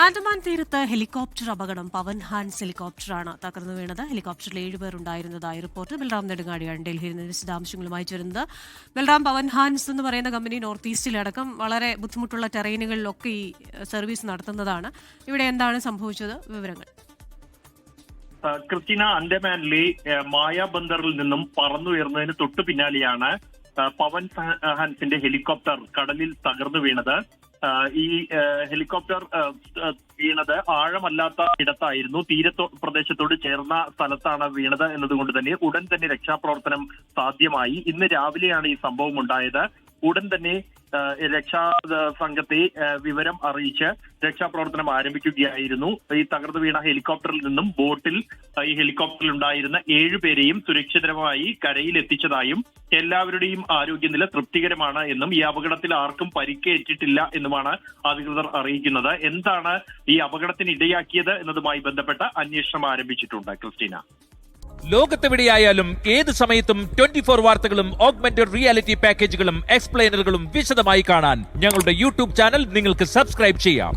ആൻഡമാൻ തീരത്ത് ഹെലികോപ്റ്റർ അപകടം. പവൻ ഹാൻസ് ഹെലികോപ്റ്ററാണ് തകർന്നു വീണത്. ഹെലികോപ്റ്ററിൽ 7 പേർ ഉണ്ടായിരുന്നതായി റിപ്പോർട്ട്. ബൽറാം നെടുങ്ങാടിയാണ് ഡൽഹിയിൽ നിന്ന് വിശദാംശങ്ങളുമായി ചേരുന്നത്. ബൽറാം, പവൻ ഹാൻസ് എന്ന് പറയുന്ന കമ്പനി നോർത്ത് ഈസ്റ്റിലടക്കം വളരെ ബുദ്ധിമുട്ടുള്ള ടെറൈനുകളിലൊക്കെ ഈ സർവീസ് നടത്തുന്നതാണ്. ഇവിടെ എന്താണ് സംഭവിച്ചത്? വിവരങ്ങൾ. ക്രിസ്റ്റീന, അൻഡമാനിലെ മായാബന്ദറിൽ നിന്നും പറന്നുയർന്നതിന് തൊട്ടു പിന്നാലെയാണ് പവൻ ഹാൻസിന്റെ ഹെലികോപ്റ്റർ കടലിൽ തകർന്നു വീണത്. ഈ ഹെലികോപ്റ്റർ വീണത് ആഴമല്ലാത്ത ഇടത്തായിരുന്നു. പ്രദേശത്തോട് ചേർന്ന സ്ഥലത്താണ് വീണത് എന്നതുകൊണ്ട് തന്നെ ഉടൻ തന്നെ രക്ഷാപ്രവർത്തനം സാധ്യമായി. ഇന്ന് രാവിലെയാണ് ഈ സംഭവം ഉണ്ടായത്. ഉടൻ തന്നെ രക്ഷാ സംഘത്തെ വിവരം അറിയിച്ച് രക്ഷാപ്രവർത്തനം ആരംഭിക്കുകയായിരുന്നു. ഈ തകർന്നു വീണ ഹെലികോപ്റ്ററിൽ നിന്നും ബോട്ടിൽ ഈ ഹെലികോപ്റ്ററിൽ ഉണ്ടായിരുന്ന 7 പേരെയും സുരക്ഷിതമായി കരയിൽ എത്തിച്ചതായും എല്ലാവരുടെയും ആരോഗ്യനില തൃപ്തികരമാണ് എന്നും ഈ അപകടത്തിൽ ആർക്കും പരിക്കേറ്റിട്ടില്ല എന്നുമാണ് അധികൃതർ അറിയിക്കുന്നത്. എന്താണ് ഈ അപകടത്തിന് ഇടയാക്കിയത് എന്നതുമായി ബന്ധപ്പെട്ട അന്വേഷണം ആരംഭിച്ചിട്ടുണ്ട്. ക്രിസ്റ്റീന, ലോകത്തെവിടെയായാലും ഏത് സമയത്തും 24 വാർത്തകളും ഓഗ്മെന്റഡ് റിയാലിറ്റി പാക്കേജുകളും എക്സ്പ്ലെയിനറുകളും വിശദമായി കാണാൻ ഞങ്ങളുടെ യൂട്യൂബ് ചാനൽ നിങ്ങൾക്ക് സബ്സ്ക്രൈബ് ചെയ്യാം.